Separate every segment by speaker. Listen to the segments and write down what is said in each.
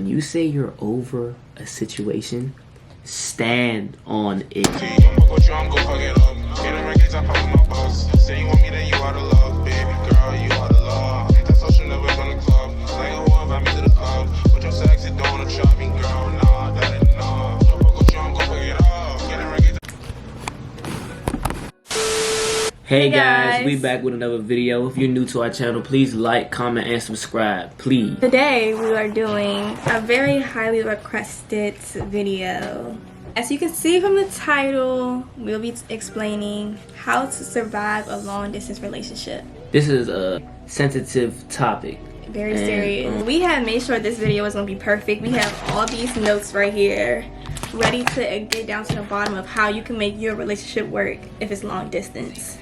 Speaker 1: when you say you're over a situation, stand on it. Hey guys, we back with another video. If you're new to our channel, please like, comment, and subscribe, please.
Speaker 2: Today we are doing a very highly requested video. As you can see from the title, we'll be explaining how to survive a long distance relationship.
Speaker 1: This is a sensitive topic.
Speaker 2: Very serious. We have made sure this video is going to be perfect. We have all these notes right here, ready to get down to the bottom of how you can make your relationship work if it's long distance.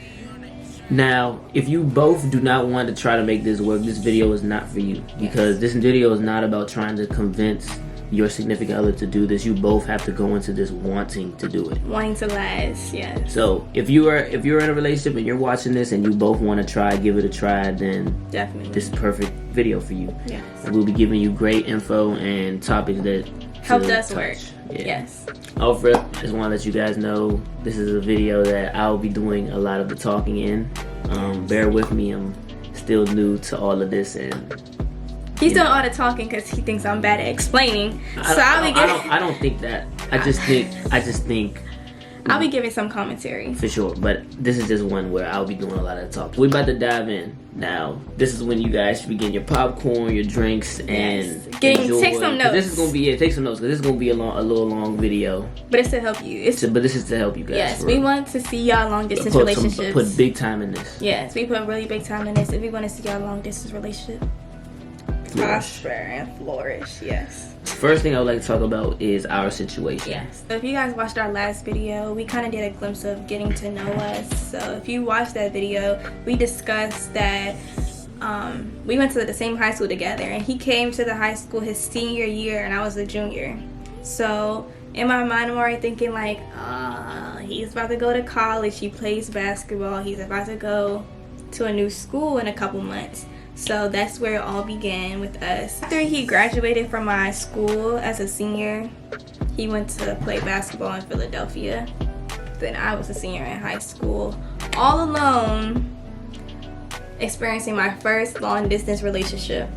Speaker 1: Now, if you both do not want to try to make this work, this video is not for you. Because this video is not about trying to convince your significant other to do this. You both have to go into this wanting to do it.
Speaker 2: Wanting to last, yes.
Speaker 1: So, if you're in a relationship and you're watching this and you both want to try, give it a try, then
Speaker 2: definitely
Speaker 1: this is a perfect video for you.
Speaker 2: Yes.
Speaker 1: And we'll be giving you great info and topics that
Speaker 2: helped us work.
Speaker 1: Yeah.
Speaker 2: Yes.
Speaker 1: Off rip, just want to let you guys know this is a video that I'll be doing a lot of the talking in. Bear with me, I'm still new to all of this, and
Speaker 2: he's doing all the talking because he thinks I'm bad at explaining.
Speaker 1: I don't think that. I just think
Speaker 2: I'll be giving some commentary
Speaker 1: for sure, but this is just one where I'll be doing a lot of the talking. We're about to dive in now. This is when you guys should be getting your popcorn, your drinks, and
Speaker 2: take some notes.
Speaker 1: This is gonna be take some notes because this is gonna be a little long video.
Speaker 2: But it's to help you.
Speaker 1: But this is to help you guys.
Speaker 2: Yes, we want to see y'all long distance relationships.
Speaker 1: Put big time in this.
Speaker 2: Yes, we put really big time in this. If we want to see y'all long distance relationship prosper and flourish. Yes.
Speaker 1: First thing I would like to talk about is our situation.
Speaker 2: Yes. So if you guys watched our last video, we kind of did a glimpse of getting to know us. So if you watched that video, we discussed that we went to the same high school together, and he came to the high school his senior year and I was a junior. So in my mind, I'm already thinking like, he's about to go to college, he plays basketball, he's about to go to a new school in a couple months. So that's where it all began with us. After he graduated from my school as a senior, he went to play basketball in Philadelphia. Then I was a senior in high school, all alone, experiencing my first long distance relationship.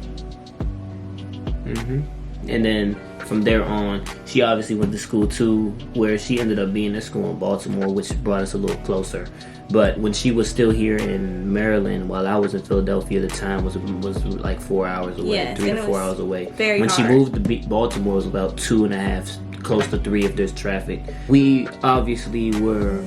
Speaker 1: And then from there on, she obviously went to school too, where she ended up being at school in Baltimore, which brought us a little closer. But when she was still here in Maryland, while I was in Philadelphia, the time was like 4 hours away,
Speaker 2: yes,
Speaker 1: 3 to 4 hours away.
Speaker 2: When
Speaker 1: she moved to Baltimore, it was about 2.5, close to 3 if there's traffic. We obviously were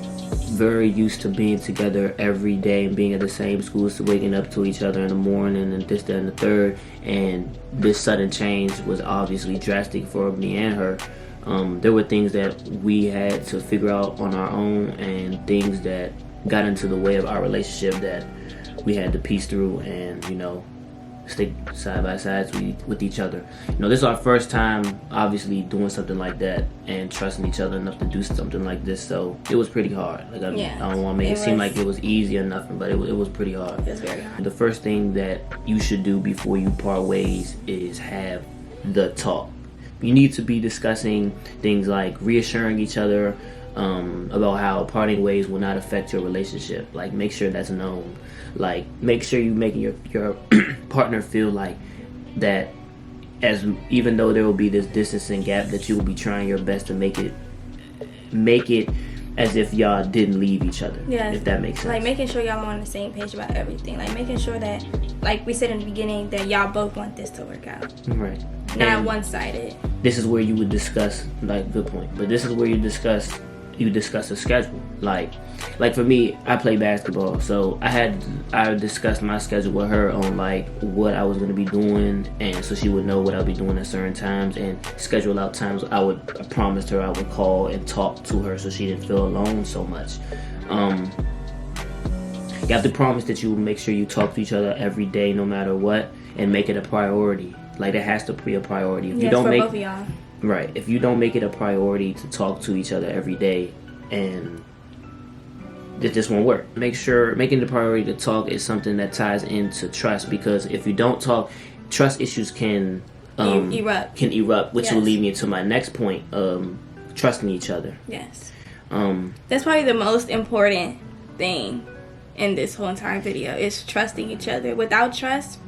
Speaker 1: very used to being together every day and being at the same school, so waking up to each other in the morning and this, that, and the third. And this sudden change was obviously drastic for me and her. There were things that we had to figure out on our own, and things that got into the way of our relationship that we had to piece through and, stick side by side with each other. This is our first time obviously doing something like that and trusting each other enough to do something like this, so it was pretty hard. I don't want to make it seem like it was easy or nothing, but it was pretty hard.
Speaker 2: It was very hard.
Speaker 1: The first thing that you should do before you part ways is have the talk. You need to be discussing things like reassuring each other about how parting ways will not affect your relationship. Like, make sure that's known. Like, make sure you're making your partner feel like that, as even though there will be this distance and gap, that you will be trying your best to make it as if y'all didn't leave each other.
Speaker 2: Yeah,
Speaker 1: if that makes sense.
Speaker 2: Like, making sure y'all are on the same page about everything. Like, making sure that, like we said in the beginning, that y'all both want this to work out.
Speaker 1: Right.
Speaker 2: Not one-sided.
Speaker 1: This is where you would discuss, like, good point, but this is where you discuss a schedule. Like for me, I play basketball, so I discussed my schedule with her on like what I was going to be doing, and so she would know what I'll be doing at certain times, and schedule out times I promised her I would call and talk to her so she didn't feel alone so much. You have to promise that you will make sure you talk to each other every day no matter what, and make it a priority. Like, it has to be a priority. If you don't make,
Speaker 2: both of y'all.
Speaker 1: Right. If you don't make it a priority to talk to each other every day, and this won't work. Make sure making the priority to talk is something that ties into trust, because if you don't talk, trust issues can
Speaker 2: erupt.
Speaker 1: can erupt, which will
Speaker 2: Yes.
Speaker 1: lead me into my next point, trusting each other.
Speaker 2: Yes. That's probably the most important thing in this whole entire video is trusting each other. Without trust,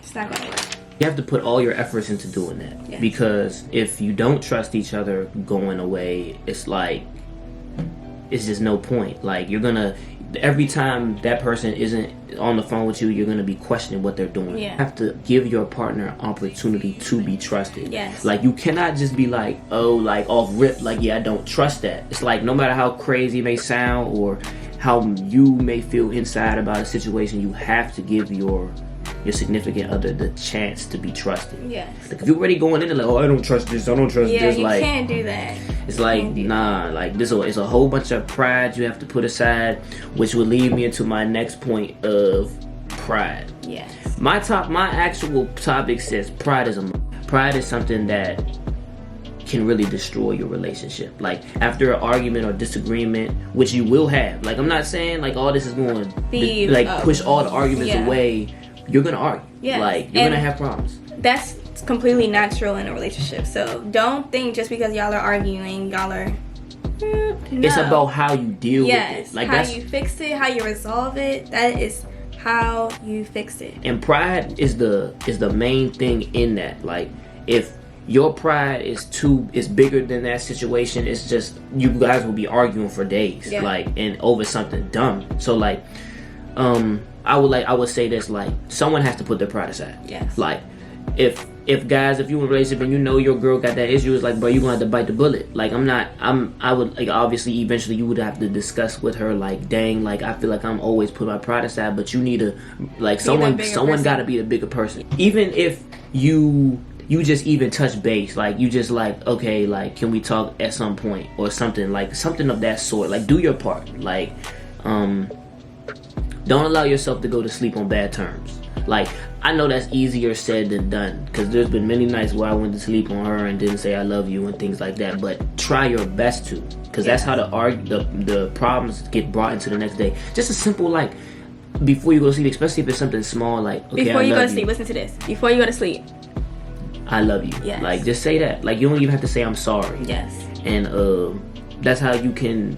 Speaker 2: it's not gonna work.
Speaker 1: You have to put all your efforts into doing that.
Speaker 2: Yes.
Speaker 1: Because if you don't trust each other going away, it's like, it's just no point. Like, you're gonna, every time that person isn't on the phone with you, you're gonna be questioning what they're doing.
Speaker 2: Yeah.
Speaker 1: You have to give your partner an opportunity to be trusted.
Speaker 2: Yes.
Speaker 1: Like, you cannot just be like, oh, like off rip, like, yeah, I don't trust that. It's like, no matter how crazy it may sound or how you may feel inside about a situation, you have to give your significant other the chance to be trusted.
Speaker 2: Yes.
Speaker 1: Like, if you're already going in like, oh, I don't trust this, I don't trust
Speaker 2: Yeah,
Speaker 1: this,
Speaker 2: you
Speaker 1: like,
Speaker 2: can't do that.
Speaker 1: it's like, nah, like, this is a whole bunch of pride you have to put aside, which will lead me into my next point of pride.
Speaker 2: Yes.
Speaker 1: My actual topic says pride is something that can really destroy your relationship. Like, after an argument or disagreement, which you will have. Like, I'm not saying like all this is going to push all the arguments away. You're gonna argue.
Speaker 2: Yeah.
Speaker 1: Like, you're gonna have problems.
Speaker 2: That's completely natural in a relationship. So don't think just because y'all are arguing, y'all are. No.
Speaker 1: It's about how you deal with it. Like,
Speaker 2: how you fix it, how you resolve it. That is how you fix it.
Speaker 1: And pride is the main thing in that. Like, if your pride is bigger than that situation, it's just, you guys will be arguing for days.
Speaker 2: Yeah.
Speaker 1: Like, and over something dumb. So like, I would say this, like, someone has to put their pride aside.
Speaker 2: Yes.
Speaker 1: Like, if guys, if you in a relationship and you know your girl got that issue, it's like, bro, you gonna have to bite the bullet. Like, I would, like, obviously eventually you would have to discuss with her, like, dang, like, I feel like I'm always put my pride aside, but you need to, like, someone gotta be the bigger person. Even if you just even touch base, like, you just like, okay, like, can we talk at some point or something, like, something of that sort. Like, do your part. Like, don't allow yourself to go to sleep on bad terms. Like, I know that's easier said than done, because there's been many nights where I went to sleep on her and didn't say I love you and things like that, but try your best to, because that's how the problems get brought into the next day. Just a simple, like, before you go to sleep, especially if it's something small, like, okay,
Speaker 2: before you
Speaker 1: I
Speaker 2: go
Speaker 1: love
Speaker 2: to sleep, listen to this. Before you go to sleep,
Speaker 1: I love you.
Speaker 2: Yes.
Speaker 1: Like, just say that. Like, you don't even have to say I'm sorry.
Speaker 2: yes.
Speaker 1: And that's how you can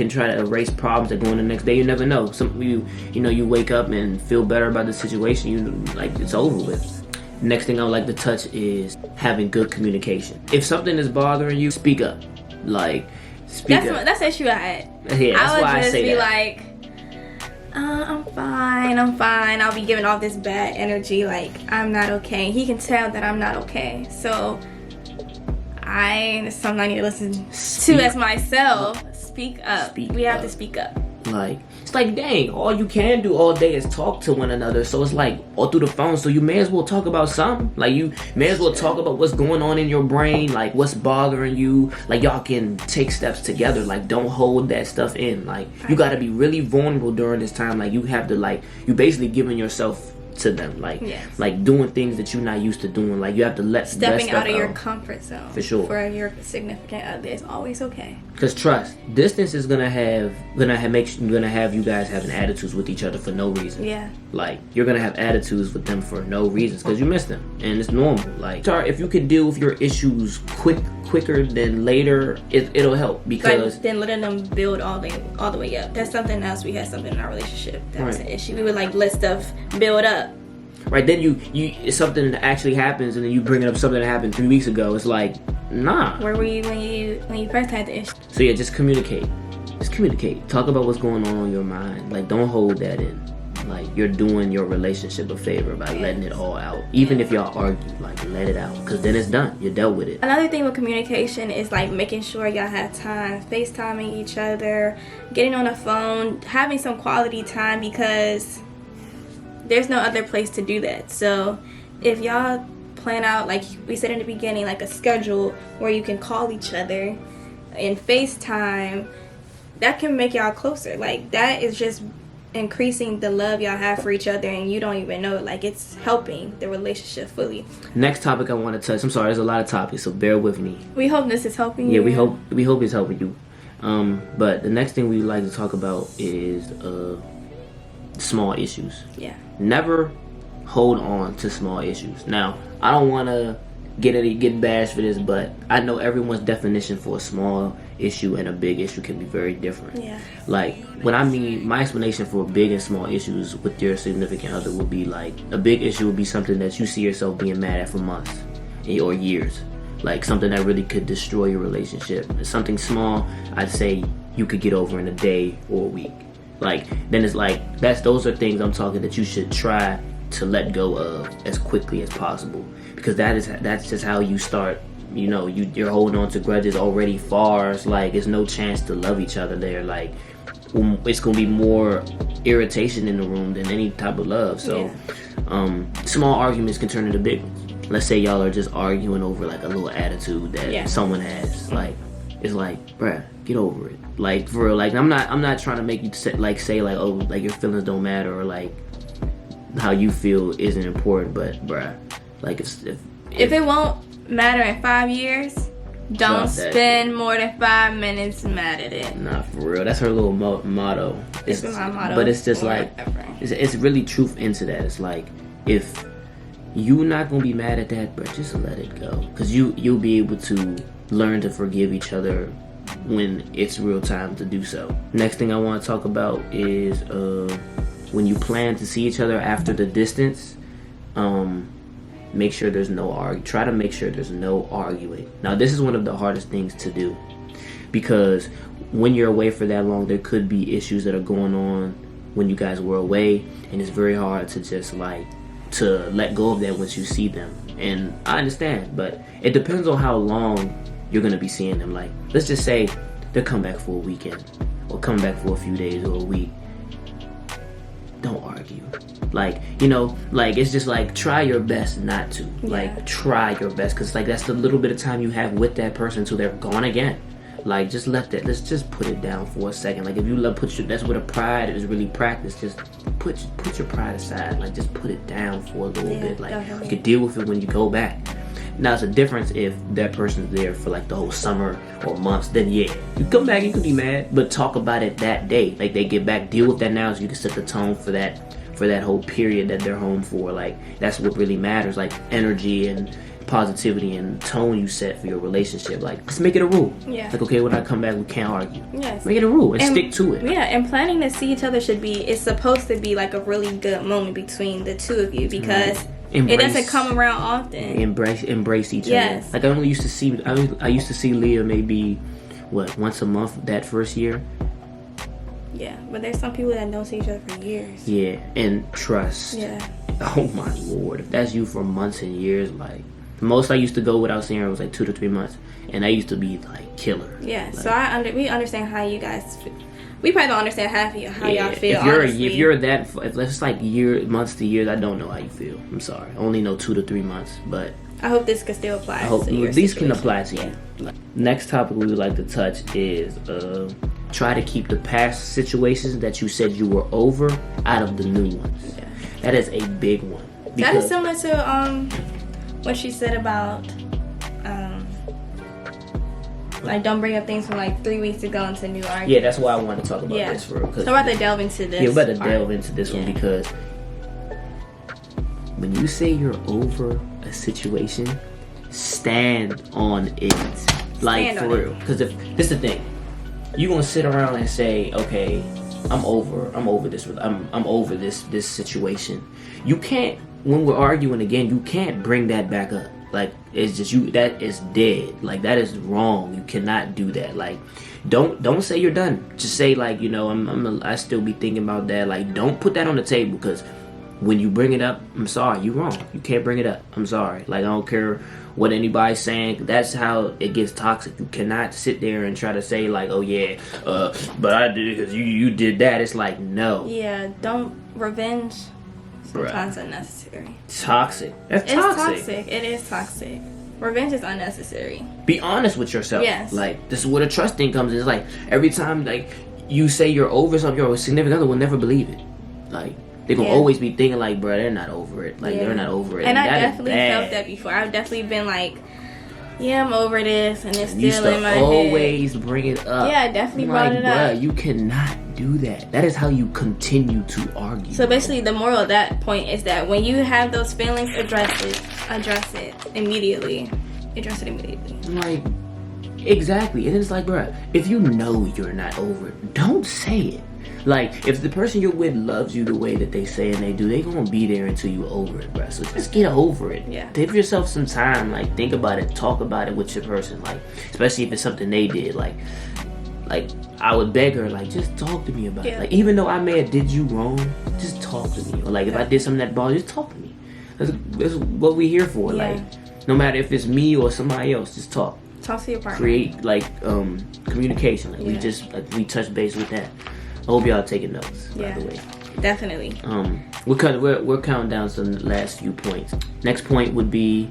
Speaker 1: try to erase problems that go in the next day. You never know. Some you wake up and feel better about the situation. You like, it's over with. Next thing I would like to touch is having good communication. If something is bothering you, speak up. Like, speak up.
Speaker 2: That's the issue I had.
Speaker 1: Yeah, that's
Speaker 2: I would
Speaker 1: why
Speaker 2: just
Speaker 1: I say
Speaker 2: be
Speaker 1: that.
Speaker 2: like, I'm fine. I'll be giving off this bad energy, like, I'm not okay. He can tell that I'm not okay. So it's something I need to listen to as myself. Speak up. We have to speak up.
Speaker 1: Like, it's like, dang, all you can do all day is talk to one another. So it's like, all through the phone. So you may as well talk about something. Like, you may as well talk about what's going on in your brain, like what's bothering you. Like, y'all can take steps together. Like, don't hold that stuff in. Like, you got to be really vulnerable during this time. Like, you have to, like, you basically giving yourself to them, like,
Speaker 2: yes.
Speaker 1: like doing things that you're not used to doing. Like, you have to
Speaker 2: stepping out of your comfort zone
Speaker 1: for sure.
Speaker 2: For your significant other is always okay.
Speaker 1: Because trust, distance is gonna have you guys having attitudes with each other for no reason.
Speaker 2: Yeah.
Speaker 1: Like, you're gonna have attitudes with them for no reasons because you miss them, and it's normal. Like, if you can deal with your issues quicker than later, it'll help, because
Speaker 2: like, then letting them build all the way up. That's something else. We had something in our relationship that was an issue. We would like let stuff build up.
Speaker 1: Right, then you it's something that actually happens, and then you bring up something that happened 3 weeks ago. It's like, nah.
Speaker 2: Where were you when you first had the issue?
Speaker 1: So yeah, just communicate. Just communicate. Talk about what's going on in your mind. Like, don't hold that in. Like, you're doing your relationship a favor by letting it all out. Even if y'all argue, like, let it out, because then it's done. You dealt with it.
Speaker 2: Another thing with communication is like making sure y'all have time, FaceTiming each other, getting on the phone, having some quality time, because there's no other place to do that. So if y'all plan out, like we said in the beginning, like a schedule where you can call each other and FaceTime, that can make y'all closer. Like, that is just increasing the love y'all have for each other, and you don't even know it. Like, it's helping the relationship fully.
Speaker 1: Next topic I want to touch. I'm sorry, there's a lot of topics, so bear with me.
Speaker 2: We hope this is helping you.
Speaker 1: Yeah, we hope it's helping you. But the next thing we like to talk about is small issues.
Speaker 2: Yeah.
Speaker 1: Never hold on to small issues. Now, I don't want to get bashed for this, but I know everyone's definition for a small issue and a big issue can be very different.
Speaker 2: Yeah.
Speaker 1: Like, when I mean, my explanation for big and small issues with your significant other would be like, a big issue would be something that you see yourself being mad at for months or years. Like, something that really could destroy your relationship. Something small, I'd say you could get over in a day or a week. Like, then it's like, those are things I'm talking that you should try to let go of as quickly as possible, because that's just how you start. You know, you're holding on to grudges already far. It's like there's no chance to love each other there. Like, it's gonna be more irritation in the room than any type of love. So small arguments can turn into big ones. Let's say y'all are just arguing over like a little attitude that someone has. Like, it's like, bruh, get over it. Like, for real. Like, I'm not trying to make you say oh, like your feelings don't matter, or like how you feel isn't important. But bruh, like, if
Speaker 2: it won't matter in 5 years, don't spend more than 5 minutes mad at it.
Speaker 1: Nah, for real. That's her little motto.
Speaker 2: It's been my motto.
Speaker 1: But it's just like, it's really truth into that. It's like, if you're not gonna be mad at that, but just let it go, because you'll be able to learn to forgive each other when it's real time to do so. Next thing I want to talk about is when you plan to see each other after the distance, make sure there's no try to make sure there's no arguing. Now, this is one of the hardest things to do, because when you're away for that long, there could be issues that are going on when you guys were away, and it's very hard to just like to let go of that once you see them. And I understand, but it depends on how long you're gonna be seeing them. Like, let's just say they'll come back for a weekend, or come back for a few days or a week. Don't argue. Like, you know, like, it's just like, try your best not to. Like, try your best, because like, that's the little bit of time you have with that person until they're gone again. Like, just let's just put it down for a second. Like, if you that's where the pride is really practiced. Just put your pride aside. Like, just put it down for a little bit. Like, you can deal with it when you go back. Now, it's a difference if that person's there for like the whole summer or months. Then you come back, you can be mad, but talk about it that day. Like, they get back, deal with that now, so you can set the tone for that whole period that they're home for. Like, that's what really matters. Like, energy and positivity and tone you set for your relationship. Like, just make it a rule. Yeah. Like, okay, when I come back, we can't argue. Yes. Make it a rule and stick to it.
Speaker 2: Yeah, and planning to see each other it's supposed to be like a really good moment between the two of you, because it doesn't come around often.
Speaker 1: Embrace each other. Like, I used to see Liyah maybe once a month that first year.
Speaker 2: Yeah, but there's some people that don't see each other for years.
Speaker 1: Yeah, and trust. Yeah. Oh my Lord, if that's you for months and years, like, the most I used to go without seeing her was like 2 to 3 months, and I used to be like killer.
Speaker 2: Yeah, like, so we understand how you guys feel. We probably don't understand half of how y'all feel.
Speaker 1: If you're that, if it's like months to years, I don't know how you feel. I'm sorry, I only know 2 to 3 months, but
Speaker 2: I hope this can still apply.
Speaker 1: I hope these can apply to you. Next topic we would like to touch is try to keep the past situations that you said you were over out of the new ones. Yeah. That is a big one.
Speaker 2: That is similar to what she said about like, don't bring up things from like 3 weeks ago into new arguments.
Speaker 1: Yeah, that's why I want to talk about this for real.
Speaker 2: So we're about to delve into this.
Speaker 1: Yeah, we're about to delve into this one, because when you say you're over a situation, stand on it. Like, for real. Because if this is the thing, you gonna sit around and say, okay, I'm over this. I'm over this situation. You can't, when we're arguing again, you can't bring that back up. Like, it's just that is dead. Like, that is wrong. You cannot do that. Like, don't say you're done. Just say, like, you know, I still be thinking about that. Like, don't put that on the table, because when you bring it up, I'm sorry, you're wrong. You can't bring it up. I'm sorry. Like, I don't care what anybody's saying. That's how it gets toxic. You cannot sit there and try to say, like, oh yeah, but I did it because you did that. It's like, no.
Speaker 2: Yeah, don't revenge. Sometimes unnecessary.
Speaker 1: Toxic. That's
Speaker 2: toxic. It's toxic. It is toxic. Revenge is unnecessary.
Speaker 1: Be honest with yourself.
Speaker 2: Yes.
Speaker 1: Like, this is where the trust thing comes in. It's like, every time, like, you say you're over something, your significant other will never believe it. Like, they're going to always be thinking, like, bro, they're not over it. Like, they're not over it.
Speaker 2: And I definitely felt that before. I've definitely been like, Yeah, I'm over this, and it's
Speaker 1: You
Speaker 2: still
Speaker 1: used
Speaker 2: in
Speaker 1: to
Speaker 2: my head.
Speaker 1: always bring it up.
Speaker 2: Yeah, I definitely brought it up.
Speaker 1: Bruh, you cannot do that. That is how you continue to argue.
Speaker 2: So basically, the moral of that point is that when you have those feelings, address it immediately. Address it immediately.
Speaker 1: Like, exactly. And it's like, bruh, if you know you're not over it, don't say it. Like, if the person you're with loves you the way that they say and they do, they gonna be there until you over it, bruh. So just get over it.
Speaker 2: Yeah.
Speaker 1: Give yourself some time. Like, think about it. Talk about it with your person. Like, especially if it's something they did. Like I would beg her, like, just talk to me about it. Like, even though I may have did you wrong, just talk to me. Or like, if I did something that bothers you, just talk to me. That's what we here for.
Speaker 2: Yeah.
Speaker 1: Like, no matter if it's me or somebody else, just talk.
Speaker 2: Talk to your partner.
Speaker 1: Create like communication. Like we touch base with that. I hope y'all taking notes. By the way,
Speaker 2: definitely.
Speaker 1: We're counting down to the last few points. Next point would be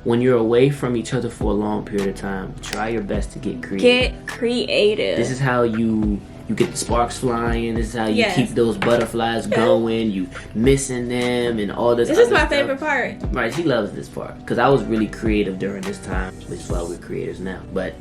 Speaker 1: when you're away from each other for a long period of time, try your best to get creative.
Speaker 2: Get creative.
Speaker 1: This is how you get the sparks flying. This is how you keep those butterflies going. You missing them and all this.
Speaker 2: This is my favorite part.
Speaker 1: Right, she loves this part because I was really creative during this time, which is why we're creators now. But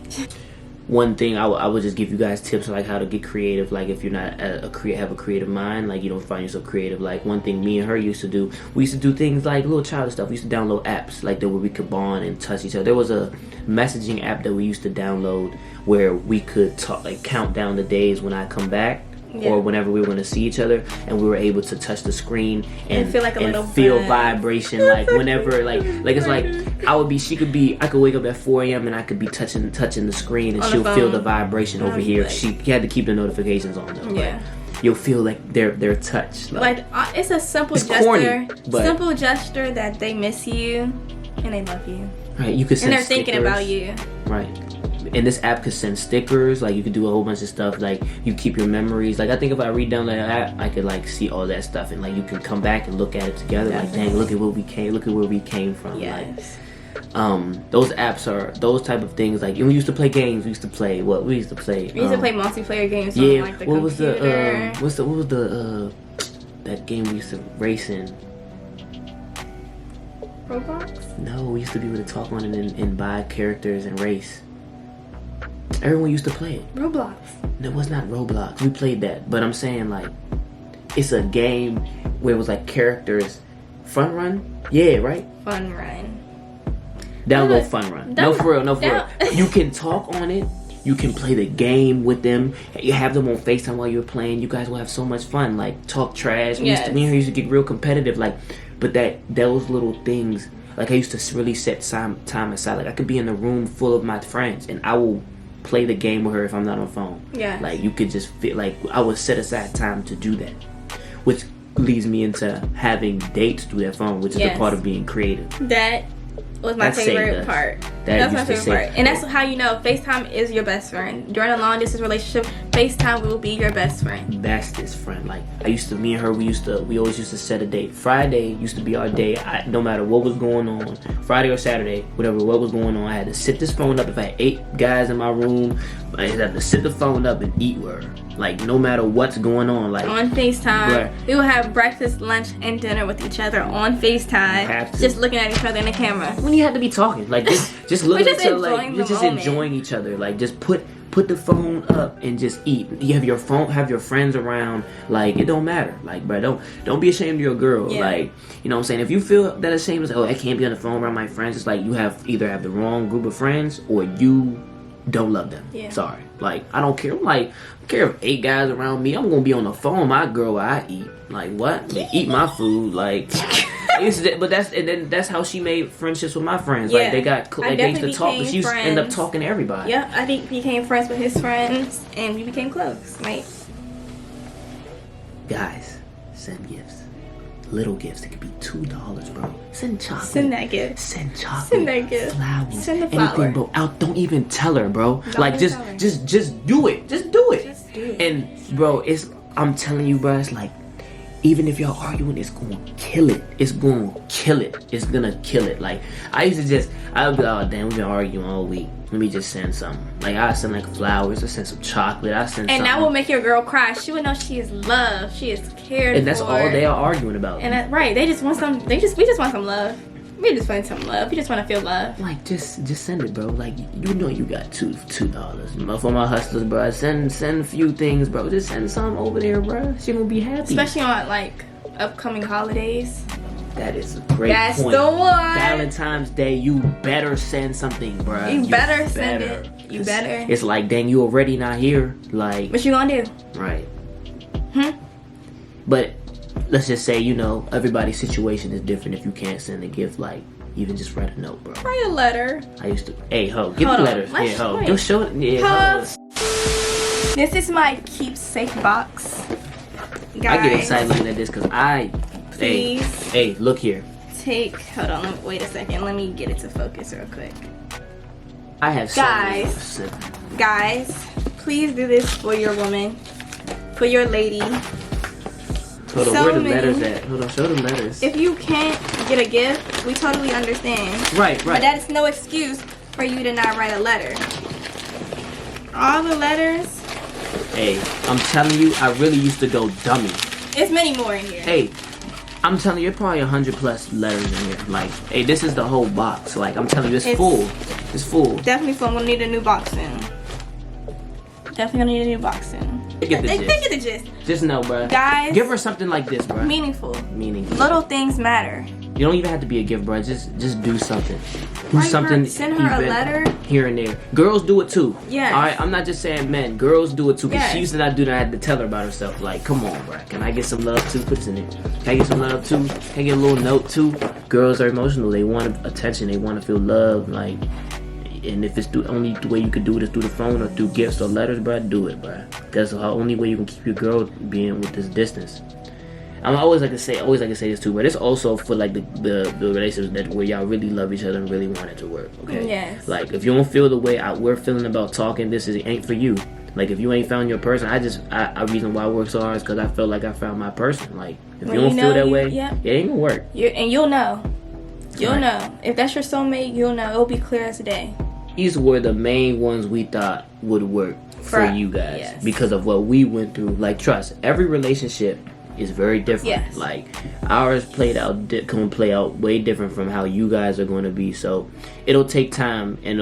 Speaker 1: one thing I would just give you guys tips like how to get creative. Like if you're not have a creative mind, like you don't find yourself creative. Like one thing me and her used to do, we used to do things like little childish stuff. We used to download apps like that where we could bond and touch each other. There was a messaging app that we used to download where we could talk, like count down the days when I come back. Or whenever we were going to see each other, and we were able to touch the screen and
Speaker 2: feel like a little
Speaker 1: feel
Speaker 2: buzz.
Speaker 1: Vibration. Like whenever, like it's like I could wake up at 4 a.m. and I could be touching the screen, and she'll feel the vibration over here.
Speaker 2: Like,
Speaker 1: she had to keep the notifications on though.
Speaker 2: Yeah.
Speaker 1: Like, you'll feel like their touch.
Speaker 2: Like it's a simple gesture.
Speaker 1: Corny, but
Speaker 2: simple gesture that they miss you and they love you.
Speaker 1: Right. You could send
Speaker 2: and they're thinking
Speaker 1: stickers.
Speaker 2: about you.
Speaker 1: Right. And this app could send stickers. Like you could do a whole bunch of stuff. Like you keep your memories. Like I think if I read down that app, I could like see all that stuff, and like you can come back and look at it together.
Speaker 2: Definitely.
Speaker 1: Like dang, look at where we came from.
Speaker 2: Yes.
Speaker 1: Like those apps are those type of things. Like we used to play games. We used to play
Speaker 2: multiplayer games.
Speaker 1: Yeah.
Speaker 2: On, like, the
Speaker 1: what was
Speaker 2: computer.
Speaker 1: what was the that game we used to race in?
Speaker 2: Roblox?
Speaker 1: No, we used to be able to talk on it and buy characters and race. Everyone used to play it.
Speaker 2: Roblox.
Speaker 1: No, it was not Roblox. We played that, but I'm saying like it's a game where it was like characters. Fun Run? Yeah, right?
Speaker 2: Fun Run.
Speaker 1: Download Fun Run. No, for real. You can talk on it. You can play the game with them. You have them on FaceTime while you're playing. You guys will have so much fun. Like talk trash. Me and her used to get real competitive. Like, but those little things. Like I used to really set time aside. Like I could be in a room full of my friends and I will play the game with her if I'm not on the phone.
Speaker 2: Yeah.
Speaker 1: Like you could just feel like I would set aside time to do that, which leads me into having dates through that phone, which is the part of being creative.
Speaker 2: That was my favorite part. That's my favorite part. And that's how you know FaceTime is your best friend. During a long distance relationship, FaceTime will be your best friend. Bestest
Speaker 1: friend. Like me and her, we always used to set a date. Friday used to be our day. No matter what was going on, Friday or Saturday, what was going on, I had to sit this phone up. If I had 8 guys in my room, I had to sit the phone up and eat with her. Like no matter what's going on, like
Speaker 2: on FaceTime, we will have breakfast, lunch, and dinner with each other on FaceTime, just looking at each other in the camera.
Speaker 1: When you have to be talking, like just looking at each other, like you're just enjoying each other. Like just put the phone up and just eat. You have your phone, have your friends around. Like it don't matter. Like bro, don't be ashamed of your girl.
Speaker 2: Yeah.
Speaker 1: Like you know what I'm saying. If you feel that ashamed, it's like, oh I can't be on the phone around my friends. It's like you either have the wrong group of friends or you don't love them. Yeah. Sorry. Like I don't care. I don't care if 8 guys around me. I'm gonna be on the phone with my girl while I eat. Like what? They eat my food. Like but that's how she made friendships with my friends. Yeah. Like they used to talk, but she used to end up talking to everybody.
Speaker 2: Yeah, I think became friends with his friends and we became close. Like
Speaker 1: guys, send gifts. Little gifts. It could be $2, bro. Send chocolate.
Speaker 2: Send that gift.
Speaker 1: Send chocolate.
Speaker 2: Send that gift.
Speaker 1: Flowers.
Speaker 2: Send the flower.
Speaker 1: Anything, bro. Don't even tell her, bro. Like just do it. Just do it.
Speaker 2: Just do it.
Speaker 1: And bro, I'm telling you, bro. It's like even if y'all arguing, it's gonna kill it. It's gonna kill it. It's gonna kill it. Like I would be like, oh damn, we've been arguing all week. Let me just send something. Like I send like flowers. I send some chocolate. I send.
Speaker 2: And that will make your girl cry. She will know she is loved. She is cared for.
Speaker 1: And that's all they are arguing about.
Speaker 2: And we just want some love. We just want some love. We just want to feel love.
Speaker 1: Like, just send it, bro. Like, you know you got $2. For my hustlers, bro. Send a few things, bro. Just send some over there, bro. She gonna be happy.
Speaker 2: Especially on, like, upcoming holidays.
Speaker 1: That is a great point.
Speaker 2: That's the one.
Speaker 1: Valentine's Day, you better send something, bro.
Speaker 2: You better send it. You better.
Speaker 1: It's like, dang, you already not here. Like,
Speaker 2: what you gonna do?
Speaker 1: Right. But let's just say, you know, everybody's situation is different. If you can't send a gift, like, even just write a note, bro.
Speaker 2: Write a letter.
Speaker 1: I used to, hey, ho, get the letters.
Speaker 2: Let's
Speaker 1: Yeah, ho. Just show it. Yeah, ho.
Speaker 2: This is my keepsake box. Guys,
Speaker 1: I get excited looking at this because hey, look here.
Speaker 2: Hold on, wait a second. Let me get it to focus real quick.
Speaker 1: I have
Speaker 2: Guys, please do this for your woman, for your lady.
Speaker 1: Hold on, where the letters at? Hold on, show them letters.
Speaker 2: If you can't get a gift, we totally understand.
Speaker 1: Right.
Speaker 2: But that is no excuse for you to not write a letter. All the letters.
Speaker 1: Hey, I'm telling you, I really used to go dummy.
Speaker 2: There's many more in here.
Speaker 1: Hey, I'm telling you, probably 100+ letters in here. Like, hey, this is the whole box. Like, I'm telling you, it's full. It's full.
Speaker 2: Definitely full. I'm gonna need a new box soon. Definitely gonna need a new box soon.
Speaker 1: They get
Speaker 2: the gist.
Speaker 1: Just know, bro.
Speaker 2: Guys,
Speaker 1: give her something like this, bro.
Speaker 2: Meaningful.
Speaker 1: Meaningful.
Speaker 2: Little things matter.
Speaker 1: You don't even have to be a gift, bro. Just do something. Do something.
Speaker 2: Send her a letter.
Speaker 1: Here and there. Girls do it too.
Speaker 2: Yeah.
Speaker 1: All right. I'm not just saying men. Girls do it too. Because
Speaker 2: yes.
Speaker 1: she used to not do that. I had to tell her about herself. Like, come on, bro. Can I get some love too? Put this in there. Can I get some love too? Can I get a little note too? Girls are emotional. They want attention. They want to feel love. Like, and if it's the only way you could do it is through the phone or through gifts or letters, bro, do it, bro. That's the only way you can keep your girl being with this distance. I always like to say this too, but it's also for like the relationships that where y'all really love each other and really want it to work. Okay.
Speaker 2: Yes.
Speaker 1: Like if you don't feel the way we're feeling about talking, ain't for you. Like if you ain't found your person, I reason why I work so hard is because I felt like I found my person. Like if you don't feel that way, it ain't gonna work.
Speaker 2: And you'll know. You'll know if that's your soulmate. You'll know. It'll be clear as day.
Speaker 1: These were the main ones we thought would work for you guys because of what we went through. Like trust, every relationship is very different. Yes. Like ours can play out way different from how you guys are going to be. So it'll take time and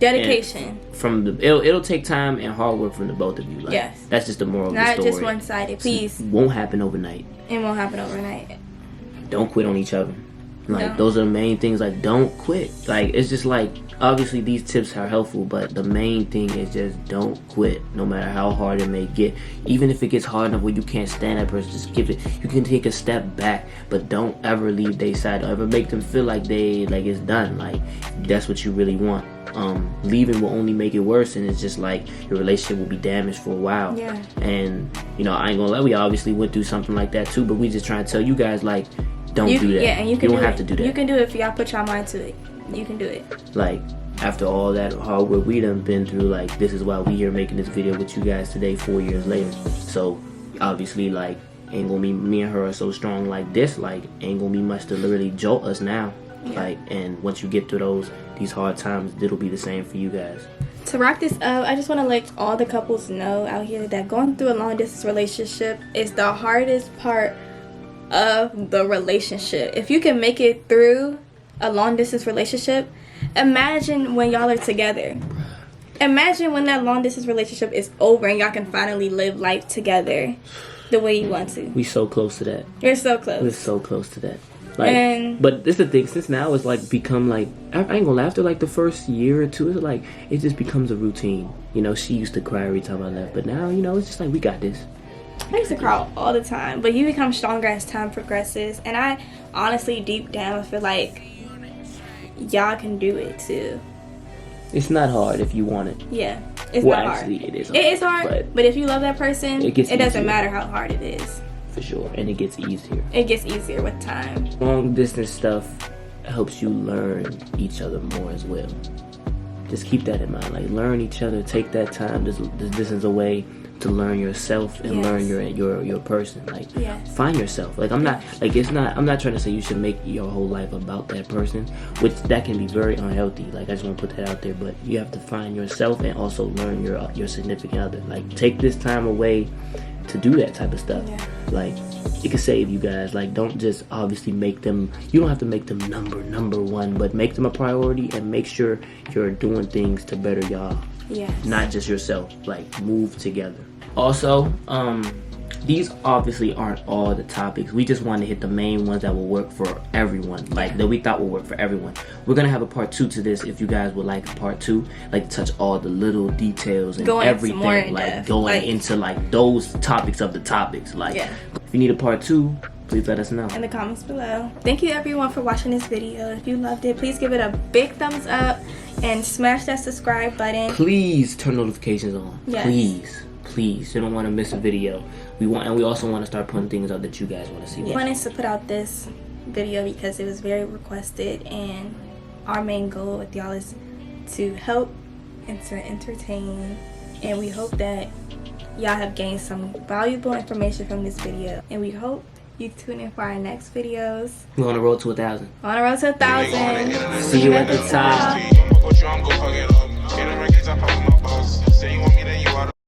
Speaker 2: dedication
Speaker 1: it'll take time and hard work from the both of you. Like,
Speaker 2: yes,
Speaker 1: that's just the moral of the story.
Speaker 2: Not just one-sided. Please,
Speaker 1: it won't happen overnight.
Speaker 2: It won't happen overnight.
Speaker 1: Don't quit on each other. Like those are the main things. Like don't quit. Like it's just like obviously these tips are helpful, but the main thing is just don't quit. No matter how hard it may get, even if it gets hard enough where you can't stand that person, just give it. You can take a step back, but don't ever leave their side. Don't ever make them feel like it's done. Like that's what you really want. Leaving will only make it worse, and it's just like your relationship will be damaged for a while. Yeah. And you know I ain't gonna lie, we obviously went through something like that too, but we just trying to tell you guys like. Don't do that.
Speaker 2: Yeah, and you
Speaker 1: don't have to do that.
Speaker 2: You can do it if y'all put your mind to it. You can do it.
Speaker 1: Like, after all that hard work we done been through, like, this is why we here making this video with you guys today, 4 years later. So, obviously, like, ain't gonna be, me and her are so strong like this, like, ain't gonna be much to really jolt us now. Yeah. Like, and once you get through these hard times, it'll be the same for you guys.
Speaker 2: To wrap this up, I just want to let all the couples know out here that going through a long distance relationship is the hardest part of the relationship. If you can make it through a long distance relationship, imagine when y'all are together. Imagine when that long distance relationship is over and y'all can finally live life together the way you want to.
Speaker 1: We so close to that.
Speaker 2: You're so close.
Speaker 1: We're so close to that. Like, but this is the thing, since now it's like become like, I ain't gonna lie, after like the first year or two, it's like it just becomes a routine. You know, she used to cry every time I left, but now, you know, it's just like we got this.
Speaker 2: I used to cry all the time, but you become stronger as time progresses. And I honestly, deep down, feel like y'all can do it too.
Speaker 1: It's not hard if you want it.
Speaker 2: Yeah, it's not hard.
Speaker 1: Actually, it is hard.
Speaker 2: It is hard, but if you love that person, it doesn't matter how hard it is.
Speaker 1: For sure, and it gets easier.
Speaker 2: It gets easier with time.
Speaker 1: Long distance stuff helps you learn each other more as well. Just keep that in mind. Like, learn each other. Take that time. This distance away to learn yourself and learn your person. Like, find yourself. Like, I'm not trying to say you should make your whole life about that person, which that can be very unhealthy. Like, I just want to put that out there. But you have to find yourself and also learn your significant other. Like, take this time away to do that type of stuff. Like, it can save you guys. Like, don't just obviously make them, you don't have to make them number one, but make them a priority and make sure you're doing things to better y'all.
Speaker 2: Yes.
Speaker 1: Not just yourself. Like, move together. Also, these obviously aren't all the topics. We just want to hit the main ones that will work for everyone, like that we thought will work for everyone. We're gonna have a part 2 to this if you guys would like a part 2, like touch all the little details and
Speaker 2: going
Speaker 1: everything, like going into like those topics of the topics. Like, if you need a part 2, please let us know
Speaker 2: in the comments below. Thank you everyone for watching this video. If you loved it, please give it a big thumbs up and smash that subscribe button.
Speaker 1: Please turn notifications on.
Speaker 2: Yes.
Speaker 1: Please, you don't want to miss a video. We also want to start putting things out that you guys want to see.
Speaker 2: We wanted to put out this video because it was very requested, and our main goal with y'all is to help and to entertain, and we hope that y'all have gained some valuable information from this video, and we hope you tune in for our next videos.
Speaker 1: We're on the road to 1,000.
Speaker 2: On the road to 1,000.
Speaker 1: See you at the top.